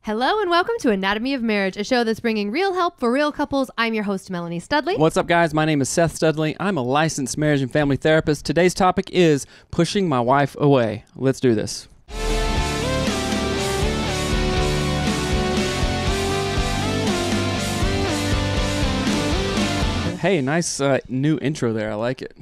Hello and welcome to Anatomy of Marriage, a show that's bringing real help for real couples. I'm your host, Melanie Studley. What's up, guys? My name is Seth Studley. I'm a licensed marriage and family therapist. Today's topic is pushing my wife away. Let's do this. Hey, nice new intro there. I like it.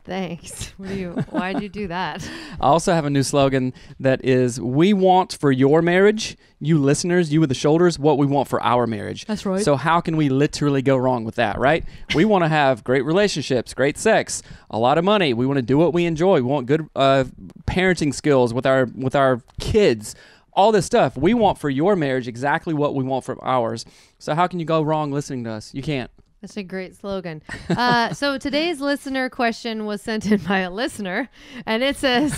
Thanks. Why'd you do that? I also have a new slogan that is, we want for your marriage, you listeners, you with the shoulders, what we want for our marriage. That's right. So how can we literally go wrong with that, right? We want to have great relationships, great sex, a lot of money. We want to do what we enjoy. We want good parenting skills with our kids, all this stuff. We want for your marriage exactly what we want from ours. So how can you go wrong listening to us? You can't. That's a great slogan. So today's listener question was sent in by a listener, and it says,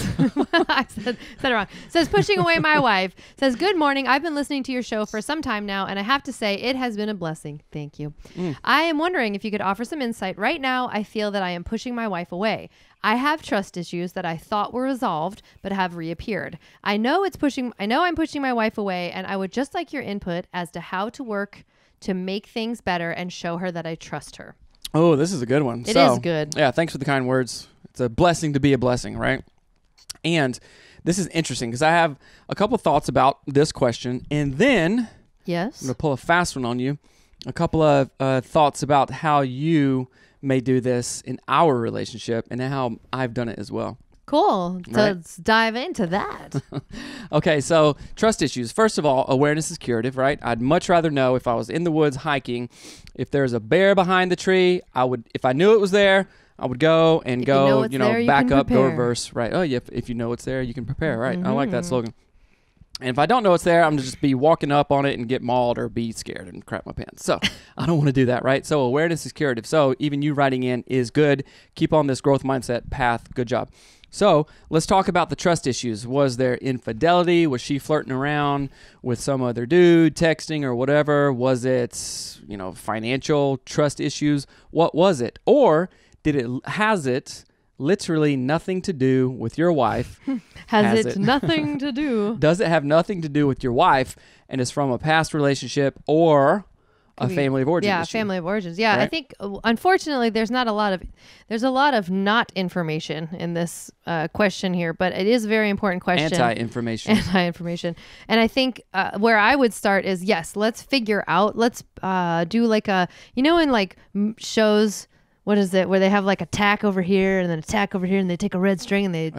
I said it wrong. It says, pushing away my wife. It says, good morning. I've been listening to your show for some time now, and I have to say it has been a blessing. Thank you. I am wondering if you could offer some insight. Right now, I feel that I am pushing my wife away. I have trust issues that I thought were resolved, but have reappeared. I know I'm pushing my wife away, and I would just like your input as to how to work to make things better and show her that I trust her. Oh, this is a good one. It is good. Yeah, thanks for the kind words. It's a blessing to be a blessing, right? And this is interesting because I have a couple thoughts about this question, and then yes, I'm going to pull a fast one on you. A couple of thoughts about how you may do this in our relationship and how I've done it as well. Cool. So right? Let's dive into that. Okay, so trust issues. First of all, awareness is curative, right? I'd much rather know if I was in the woods hiking, if there's a bear behind the tree, if I knew it was there, I would go and back up, go reverse, right? Oh, yeah, if you know it's there, you can prepare, right? I like that slogan. And if I don't know it's there, I'm going to just be walking up on it and get mauled or be scared and crap my pants. So I don't want to do that, right? So awareness is curative. So even you writing in is good. Keep on this growth mindset path. Good job. So let's talk about the trust issues. Was there infidelity? Was she flirting around with some other dude, texting or whatever? Was it, financial trust issues? What was it? Or has it literally nothing to do with your wife? Has it nothing to do? Does it have nothing to do with your wife and is from a past relationship or a family of origin issue? Family of origins. Yeah, right? I think unfortunately there's a lot of not information in this question here, but it is a very important question. Anti-information. And I think where I would start is, yes, let's figure out, let's do like in shows, what is it, where they have like a tack over here and then a tack over here and they take a red string and they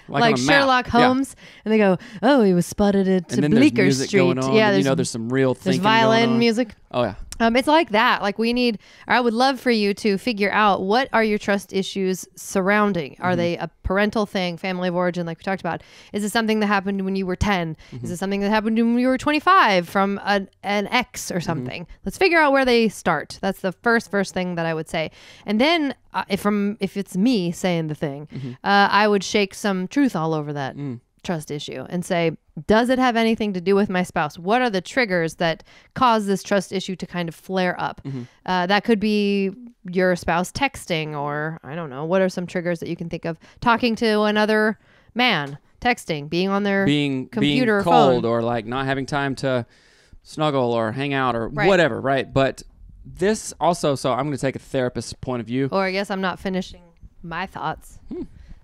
like Sherlock Holmes, and they go, oh, he was spotted at Bleecker Street. Going on, yeah, there's some real thinking going on. There's violin music. Oh yeah. It's like that. Like I would love for you to figure out, what are your trust issues surrounding? Are they a parental thing, family of origin, like we talked about? Is it something that happened when you were 10? Is it something that happened when you were 25 from an ex or something? Let's figure out where they start. That's the first thing that I would say. And then if it's me saying the thing, I would shake some truth all over that trust issue and say, does it have anything to do with my spouse? What are the triggers that cause this trust issue to kind of flare up? That could be your spouse texting, or I don't know. What are some triggers that you can think of? Talking to another man, texting, being on their computer or cold, phone. or like not having time to snuggle or hang out or whatever, right? But this also, so I'm going to take a therapist's point of view. Or I guess I'm not finishing my thoughts.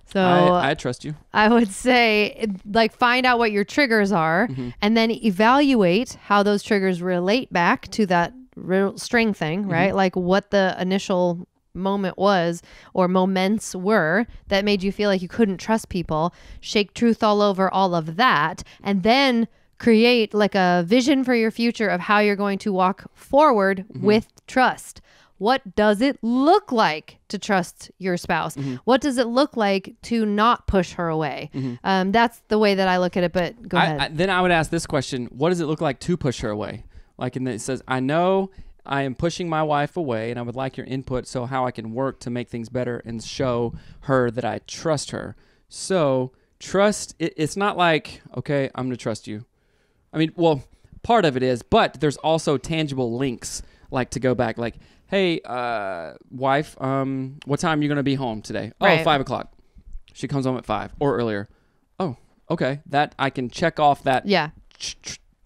So I trust you. I would say, find out what your triggers are and then evaluate how those triggers relate back to that real string thing, right? Like what the initial moment was or moments were that made you feel like you couldn't trust people. Shake truth all over all of that, and then create like a vision for your future of how you're going to walk forward with trust. What does it look like to trust your spouse? What does it look like to not push her away? That's the way that I look at it, but go ahead. Then I would ask this question. What does it look like to push her away? It says, I know I am pushing my wife away and I would like your input so how I can work to make things better and show her that I trust her. So trust, it's not like, okay, I'm going to trust you. I mean, well, part of it is, but there's also tangible links to go back, hey, wife, what time are you going to be home today? Right. Oh, 5 o'clock. She comes home at 5 or earlier. Oh, okay. That I can check off that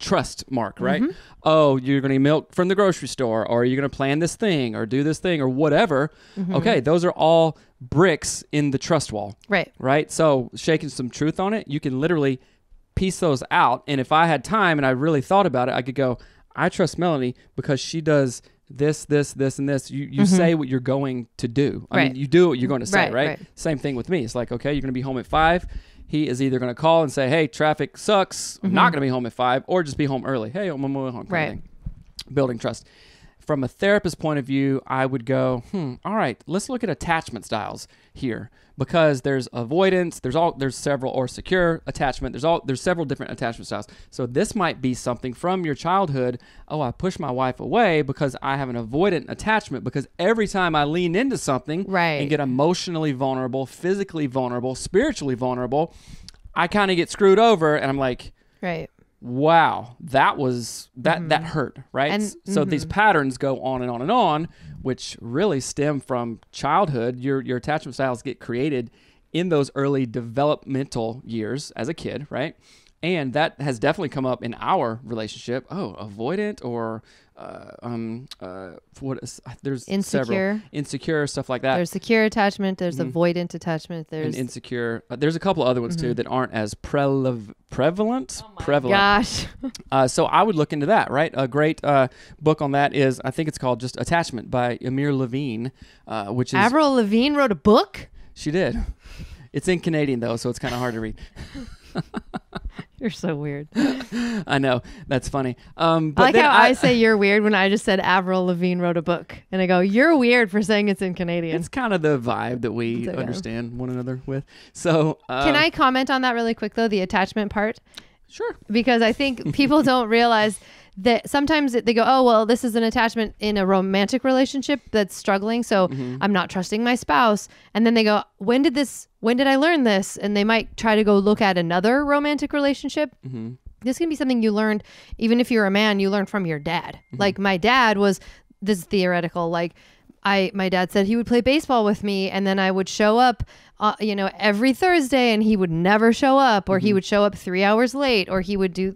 trust mark, right? Oh, you're going to milk from the grocery store, or you're going to plan this thing or do this thing or whatever. Okay, those are all bricks in the trust wall. Right? So shaking some truth on it, you can literally piece those out. And if I had time and I really thought about it, I could go, I trust Melanie because she does this, and this. You say what you're going to do. I mean, you do what you're going to say, right? Same thing with me. It's like, okay, you're going to be home at 5. He is either going to call and say, hey, traffic sucks. I'm not going to be home at 5, or just be home early. Hey, I'm home. Kind of thing. Building trust. From a therapist point of view, I would go, all right, let's look at attachment styles here, because there's avoidance, there's several, or secure attachment. There's several different attachment styles. So this might be something from your childhood. Oh, I push my wife away because I have an avoidant attachment, because every time I lean into something and get emotionally vulnerable, physically vulnerable, spiritually vulnerable, I kind of get screwed over, and I'm like, wow, that hurt, right? And, so these patterns go on and on and on, which really stem from childhood. Your attachment styles get created in those early developmental years as a kid, right? And that has definitely come up in our relationship. Oh, avoidant, or there's insecure, stuff like that. There's secure attachment. There's avoidant attachment. There's insecure. There's a couple other ones too that aren't as prevalent. Gosh. So I would look into that. Right. A great book on that is, I think it's called just Attachment by Amir Levine, which is Avril Lavigne wrote a book. She did. It's in Canadian though, so it's kind of hard to read. You're so weird. I know. That's funny. But I like how I say you're weird when I just said Avril Lavigne wrote a book. And I go, you're weird for saying it's in Canadian. It's kind of the vibe that we understand one another with. So can I comment on that really quick, though, the attachment part? Sure. Because I think people don't realize that sometimes they go, oh, well, this is an attachment in a romantic relationship that's struggling, so I'm not trusting my spouse. And then they go, when did I learn this? And they might try to go look at another romantic relationship. This can be something you learned, even if you're a man, you learned from your dad. Like my dad was, this is theoretical, like my dad said he would play baseball with me, and then I would show up every Thursday, and he would never show up, or he would show up 3 hours late, or he would do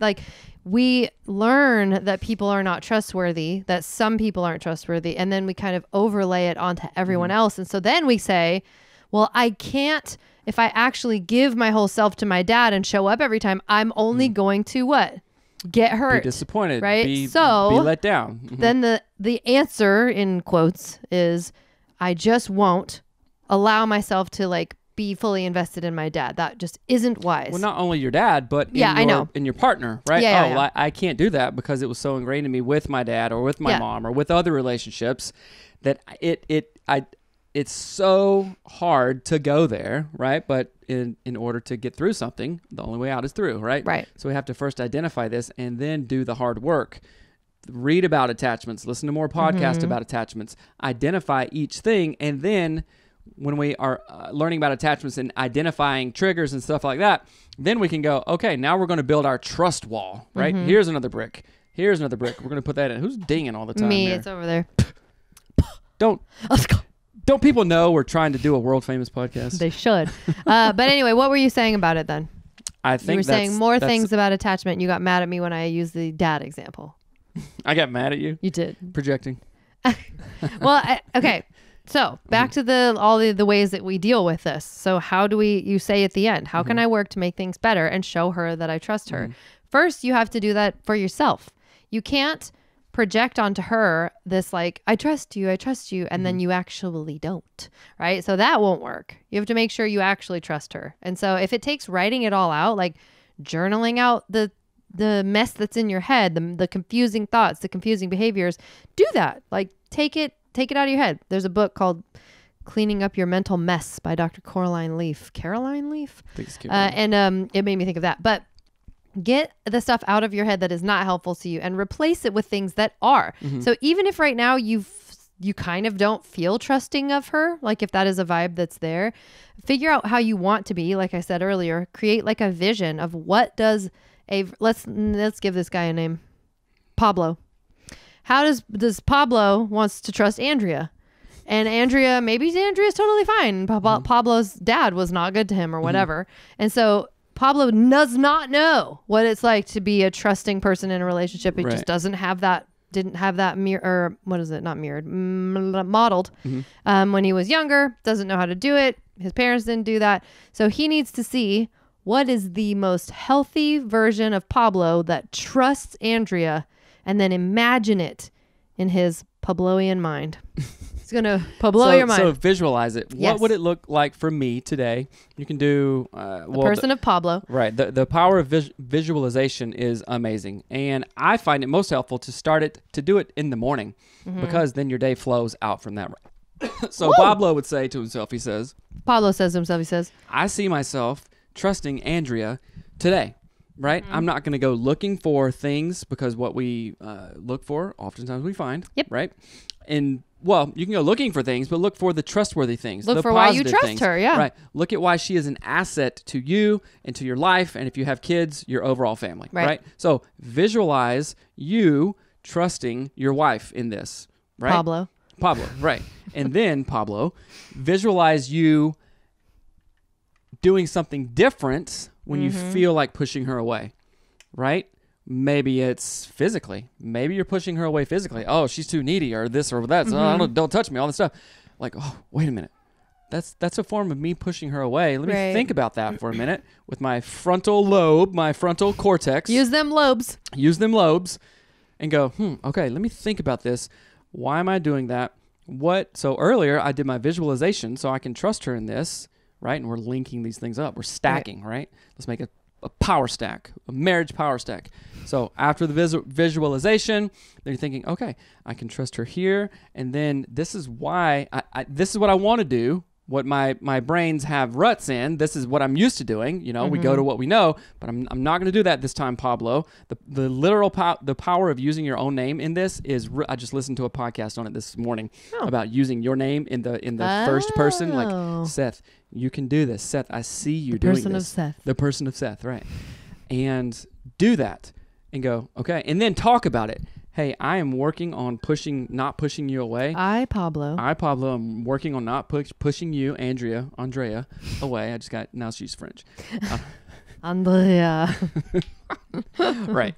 we learn that people are not trustworthy, that some people aren't trustworthy, and then we kind of overlay it onto everyone else. And so then we say, well, I can't, if I actually give my whole self to my dad and show up every time, I'm only going to what? Get hurt. Be disappointed. Right? Be let down. Then the answer, in quotes, is I just won't allow myself to be fully invested in my dad. That just isn't wise. Well, not only your dad, but in your partner, right? Yeah, I can't do that because it was so ingrained in me with my dad or with my mom or with other relationships that it's so hard to go there, right? But in order to get through something, the only way out is through, right? Right. So we have to first identify this and then do the hard work. Read about attachments, listen to more podcasts about attachments, identify each thing, and then when we are learning about attachments and identifying triggers and stuff like that, then we can go, okay, now we're going to build our trust wall, right? Here's another brick. Here's another brick. We're going to put that in. Who's dinging all the time? Me, there? it's over there. Don't people know we're trying to do a world famous podcast? They should. But anyway, what were you saying about it then? I think you were saying more things about attachment. You got mad at me when I used the dad example. I got mad at you? You did. Projecting. Well, okay. So back to all the ways that we deal with this. So how do you say at the end, how can I work to make things better and show her that I trust her? First, you have to do that for yourself. You can't project onto her this I trust you, and then you actually don't, right? So that won't work. You have to make sure you actually trust her. And so if it takes writing it all out, journaling out the mess that's in your head, the confusing thoughts, the confusing behaviors, do that. Take it out of your head. There's a book called Cleaning Up Your Mental Mess by Dr. Caroline Leaf. And it made me think of that. But get the stuff out of your head that is not helpful to you and replace it with things that are. So even if right now you kind of don't feel trusting of her, if that is a vibe that's there, figure out how you want to be. Like I said earlier, create a vision of what does let's give this guy a name. Pablo. How does Pablo wants to trust Andrea? And maybe Andrea's totally fine. Pablo's dad was not good to him or whatever. And so Pablo does not know what it's like to be a trusting person in a relationship. It Right. just doesn't have that, didn't have that or what is it? Not mirrored, modeled when he was younger. Doesn't know how to do it. His parents didn't do that. So he needs to see what is the most healthy version of Pablo that trusts Andrea, and then imagine it in his Pabloian mind. It's going to Pablo your mind. So visualize it. Yes. What would it look like for me today? You can do... the person of Pablo. Right. The power of visualization is amazing. And I find it most helpful to do it in the morning because then your day flows out from that. So Pablo would say to himself, Pablo says to himself, I see myself trusting Andrea today. Right? I'm not going to go looking for things because what we look for, oftentimes we find. Yep. Right? And, well, you can go looking for things, but look for the trustworthy things. Look the for why you positive trust things. her, yeah. Right. Look at why she is an asset to you and to your life, and if you have kids, your overall family. Right. So visualize you trusting your wife in this. Right? Pablo, right. And then, Pablo, visualize you doing something different when you feel like pushing her away, right? Maybe it's physically. Maybe you're pushing her away physically. Oh, she's too needy or this or that. So don't touch me, all this stuff. Like, oh, wait a minute. That's a form of me pushing her away. Let me think about that for a minute with my frontal lobe, my frontal cortex. use them lobes. And go, okay, let me think about this. Why am I doing that? So earlier I did my visualization so I can trust her in this. Right? And we're linking these things up. We're stacking, right? Let's make a power stack, a marriage power stack. So after the visualization, then you're thinking, okay, I can trust her here. And then this is why, this is what I want to do, what my brains have ruts in. This is what I'm used to doing. We go to what we know, but I'm not going to do that this time, Pablo. The literal the power of using your own name in this is, I just listened to a podcast on it this morning about using your name in the first person. Like, Seth, you can do this. Seth, I see you doing this. The person of Seth. The person of Seth, right. And do that and go, okay. And then talk about it. Hey, I am working on not pushing you away. Pablo, I'm working on not pushing you, Andrea, away. Now she's French. Andrea. Right.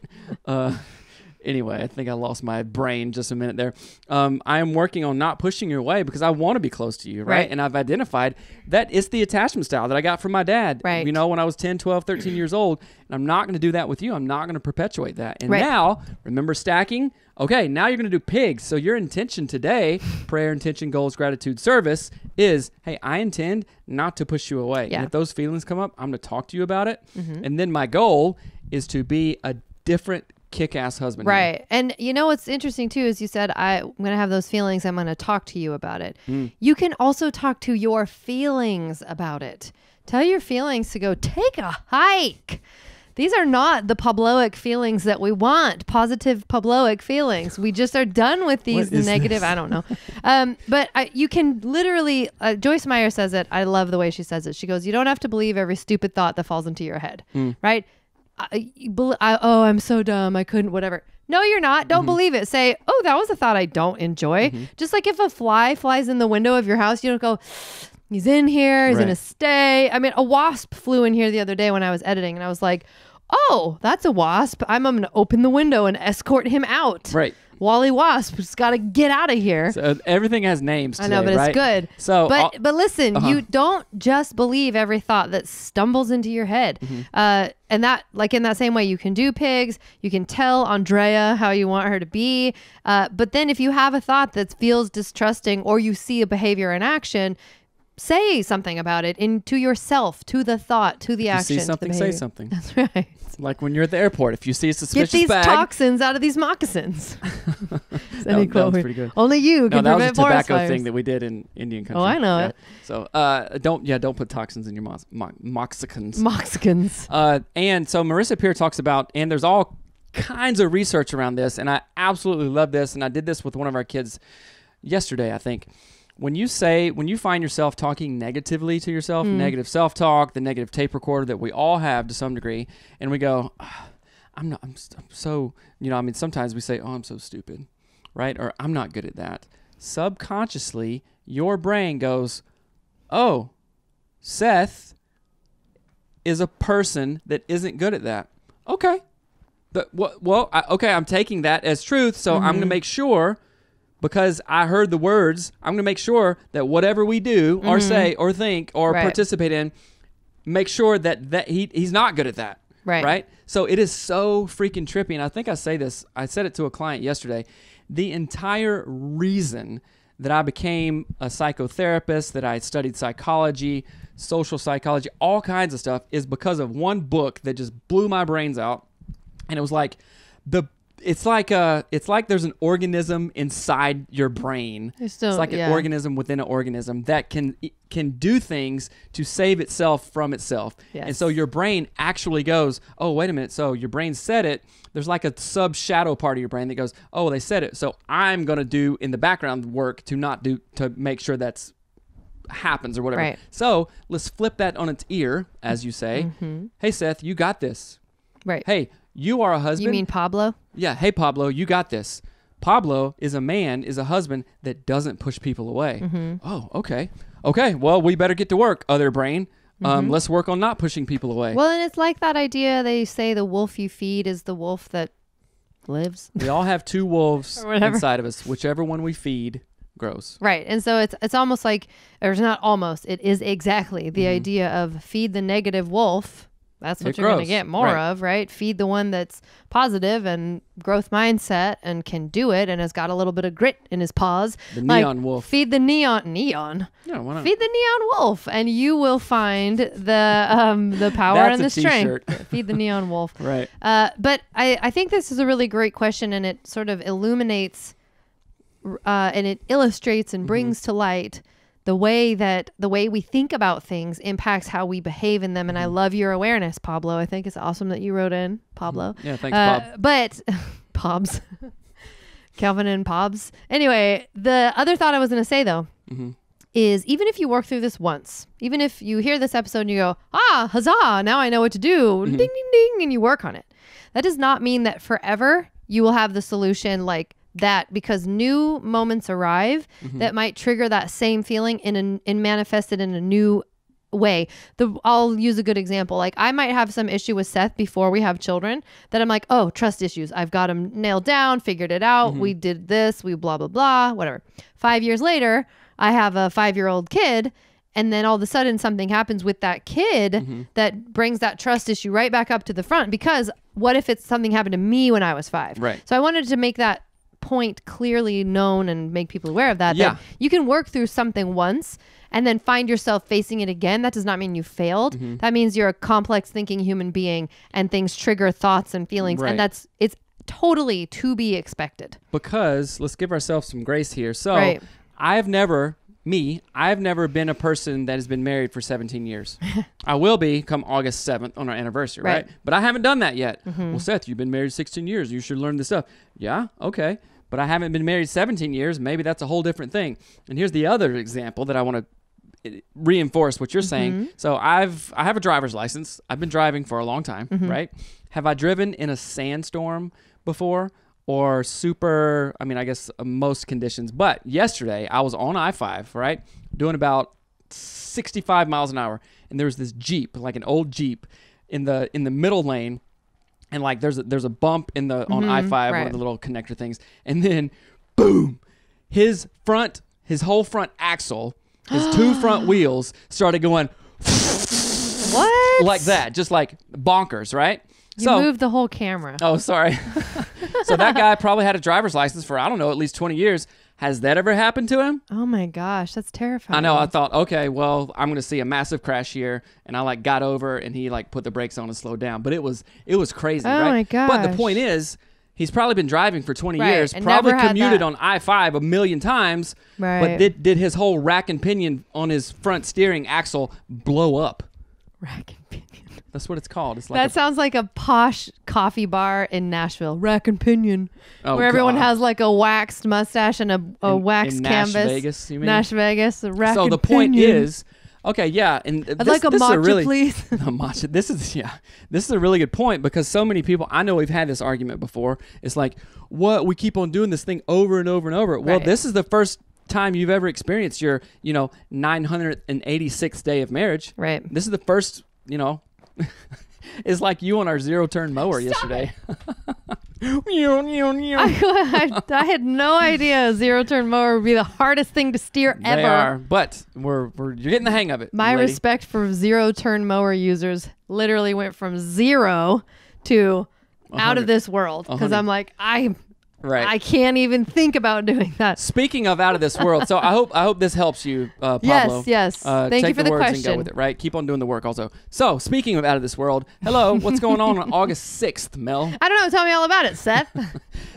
Anyway, I think I lost my brain just a minute there. I am working on not pushing you away because I want to be close to you, right? And I've identified that it's the attachment style that I got from my dad, right. When I was 10, 12, 13 years old. And I'm not going to do that with you. I'm not going to perpetuate that. And now, remember stacking? Okay, now you're going to do pigs. So your intention today, prayer, intention, goals, gratitude, service, is, hey, I intend not to push you away. Yeah. And if those feelings come up, I'm going to talk to you about it. And then my goal is to be a different kick-ass husband. Right. And what's interesting too is you said, I'm going to have those feelings. I'm going to talk to you about it. You can also talk to your feelings about it. Tell your feelings to go take a hike. These are not the Pabloic feelings that we want. Positive Pabloic feelings. We just are done with these negative. I don't know. But you can literally, Joyce Meyer says it. I love the way she says it. She goes, you don't have to believe every stupid thought that falls into your head. Right? I'm so dumb. I couldn't, whatever. No, you're not. Don't believe it. Say, oh, that was a thought I don't enjoy. Just like if a fly flies in the window of your house, you don't go, he's in here. He's going to stay. I mean, a wasp flew in here the other day when I was editing and I was like, oh, that's a wasp. I'm going to open the window and escort him out. Right. Wally Wasp's got to get out of here. So everything has names today, I know, but right? It's good. So, but listen, you don't just believe every thought that stumbles into your head. And that, like in that same way, you can do pigs. You can tell Andrea how you want her to be. But then if you have a thought that feels distrusting or you see a behavior in action, say something about it to yourself, to the thought, to the action. You see something, say something. That's right. Like when you're at the airport, if you see a suspicious bag. Get these bag, toxins out of these moccasins. that was pretty good. Only you can prevent that was a forest tobacco fires. thing that we did in Indian country. Oh, I know it. So don't put toxins in your moxicans. Moxicans. And so Marissa Peer talks about, and there's all kinds of research around this, and I absolutely love this, and I did this with one of our kids yesterday, I think. When you find yourself talking negatively to yourself, negative self-talk, the negative tape recorder that we all have to some degree, and we go, I'm so, sometimes we say, oh, I'm so stupid, right? Or I'm not good at that. Subconsciously, your brain goes, oh, Seth is a person that isn't good at that. Okay. Okay, I'm taking that as truth, so I'm going to make sure, because I heard the words, I'm going to make sure that whatever we do or say or think or participate in, make sure that he's not good at that. Right? So it is so freaking trippy. And I think I said it to a client yesterday. The entire reason that I became a psychotherapist, that I studied psychology, social psychology, all kinds of stuff, is because of one book that just blew my brains out. And it was like it's like there's an organism inside your brain. It's like an organism within an organism that can do things to save itself from itself. Yes. And so your brain actually goes, oh, wait a minute. So your brain said it. There's like a sub-shadow part of your brain that goes, oh, they said it. So I'm going to do in the background work to make sure that's happens or whatever. Right. So let's flip that on its ear, as you say. Hey, Seth, you got this. Right. Hey, you are a husband. You mean Pablo? Yeah. Hey, Pablo, you got this. Pablo is a husband that doesn't push people away. Oh, okay. Okay, well, we better get to work, other brain. Let's work on not pushing people away. Well, and it's like that idea they say the wolf you feed is the wolf that lives. We all have two wolves inside of us. Whichever one we feed grows. Right. And so it's almost like, or it's not almost, it is exactly the idea of feed the negative wolf. That's what you're going to get more of, right? Feed the one that's positive and growth mindset and can do it and has got a little bit of grit in his paws. The neon wolf. Feed the neon. Yeah, why not? Feed the neon wolf, and you will find the power and the strength. Feed the neon wolf. Right. But I think this is a really great question, and it sort of illuminates and it illustrates and brings to light the way we think about things impacts how we behave in them. And I love your awareness, Pablo. I think it's awesome that you wrote in, Pablo. Yeah, thanks, Bob. But Pobs, Calvin and Pobs. Anyway, the other thought I was going to say, though, is even if you work through this once, even if you hear this episode and you go, huzzah, now I know what to do, ding, ding, ding, and you work on it, that does not mean that forever you will have the solution like that, because new moments arrive that might trigger that same feeling and manifested in a new way. I'll use a good example. Like I might have some issue with Seth before we have children that I'm like, oh, trust issues. I've got them nailed down, figured it out. We did this, we blah, blah, blah, whatever. 5 years later, I have a 5-year-old kid. And then all of a sudden something happens with that kid that brings that trust issue right back up to the front, because what if something happened to me when I was 5? Right. So I wanted to make that point clearly known and make people aware of that you can work through something once and then find yourself facing it again. That does not mean you failed. That means you're a complex thinking human being and things trigger thoughts and feelings. And it's totally to be expected. Because let's give ourselves some grace here. So I've never been a person that has been married for 17 years. I will be come August 7th on our anniversary, right? But I haven't done that yet. Well, Seth, you've been married 16 years. You should learn this stuff. Yeah, okay. But I haven't been married 17 years. Maybe that's a whole different thing. And here's the other example that I want to reinforce what you're saying. So I have a driver's license. I've been driving for a long time, right? Have I driven in a sandstorm before? Or super, I guess most conditions. But yesterday, I was on I-5, right? Doing about 65 miles an hour. And there was this Jeep, like an old Jeep, in the middle lane. And like there's a bump on I-5, one of the little connector things. And then, boom, his whole front axle, his 2 front wheels started going, what? Like that, just like bonkers, right? You moved the whole camera. Oh, sorry. So that guy probably had a driver's license for, I don't know, at least 20 years. Has that ever happened to him? Oh my gosh, that's terrifying. I know. I thought, okay, well, I'm going to see a massive crash here. And I got over and he put the brakes on and slowed down. But it was crazy, right? Oh my gosh. But the point is, he's probably been driving for 20 years, probably commuted on I-5 a million times. Right. But did his whole rack and pinion on his front steering axle blow up? Rack and pinion. That's what it's called. It's like that sounds like a posh coffee bar in Nashville, Rack and Pinion, where everyone has like a waxed mustache and a waxed canvas. Nash Vegas, you mean? Nash Vegas, Rack so and the point Pinion. is, okay, yeah, and I'd like a matcha, please. A matcha. This is a really good point, because so many people, I know we've had this argument before. It's like, what, we keep on doing this thing over and over and over. Well, this is the first time you've ever experienced your 986th day of marriage. Right. This is the first It's like you on our zero-turn mower yesterday. I had no idea a zero-turn mower would be the hardest thing to steer ever. They are, but you're getting the hang of it. My lady. respect for zero-turn mower users literally went from 0 to out of this world, because I'm like, I can't even think about doing that. Speaking of out of this world, so I hope this helps you, Pablo. Yes. Thank you for the words question. And go with it, right? Keep on doing the work also. So speaking of out of this world, hello, what's going on August 6th, Mel? I don't know. Tell me all about it, Seth.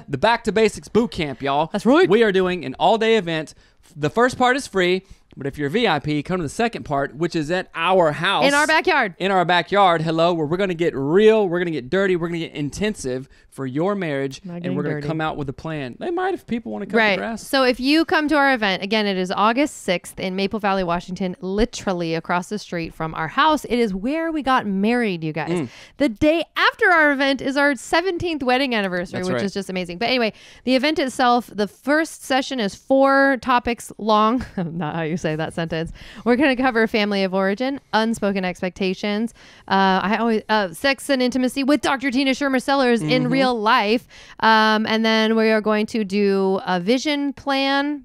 The Back to Basics Bootcamp, y'all. That's right. We are doing an all-day event. The first part is free. But if you're a VIP, come to the second part, which is at our house. In our backyard. In our backyard, hello, where we're going to get real, we're going to get dirty, we're going to get intensive for your marriage, and we're going to come out with a plan. They might if people want to cut the grass. So if you come to our event, again, it is August 6th in Maple Valley, Washington, literally across the street from our house. It is where we got married, you guys. The day after our event is our 17th wedding anniversary, which is just amazing. But anyway, the event itself, the first session is 4 topics long. Not how you say that sentence. We're going to cover family of origin, unspoken expectations, sex and intimacy with Dr. Tina Shermer Sellers in real life. And then we are going to do a vision planning.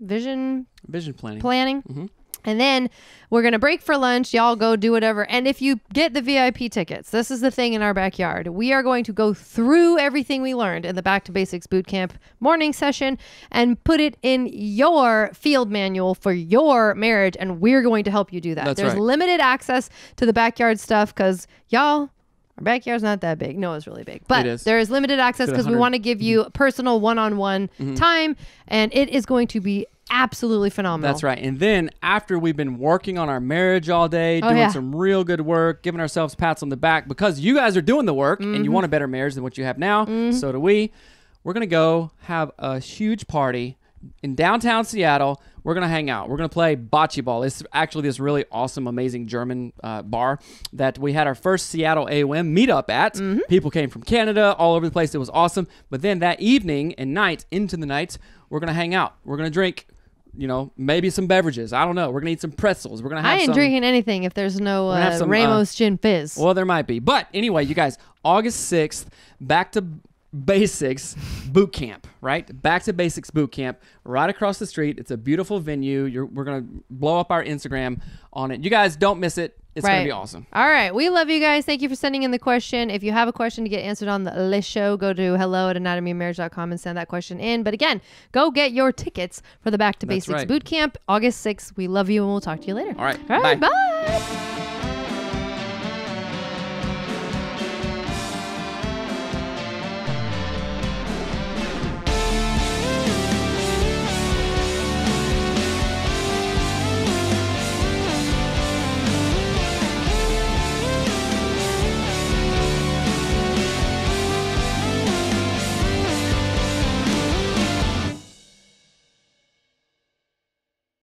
And then we're going to break for lunch. Y'all go do whatever. And if you get the VIP tickets, this is the thing in our backyard. We are going to go through everything we learned in the Back to Basics Bootcamp morning session and put it in your field manual for your marriage. And we're going to help you do that. There's limited access to the backyard stuff because y'all, our backyard's not that big. No, it's really big. But there is limited access because we want to give you personal one-on-one time. And it is going to be absolutely phenomenal. That's right. And then after we've been working on our marriage all day, doing some real good work, giving ourselves pats on the back because you guys are doing the work and you want a better marriage than what you have now. So do we. We're going to go have a huge party in downtown Seattle. We're going to hang out. We're going to play bocce ball. It's actually this really awesome, amazing German bar that we had our first Seattle AOM meetup at. People came from Canada, all over the place. It was awesome. But then that evening and night, into the night, we're going to hang out. We're going to drink, maybe some beverages. I don't know. We're going to eat some pretzels. We're going to have I ain't drinking anything if there's no Ramos Gin Fizz. Well, there might be. But anyway, you guys, August 6th, Back to Basics Bootcamp, right? Back to Basics Bootcamp, right across the street. It's a beautiful venue. We're going to blow up our Instagram on it. You guys don't miss it. It's going to be awesome. All right. We love you guys. Thank you for sending in the question. If you have a question to get answered on the show, go to hello@anatomyofmarriage.com and send that question in. But again, go get your tickets for the Back to Basics Bootcamp, August 6th. We love you and we'll talk to you later. All right. Bye.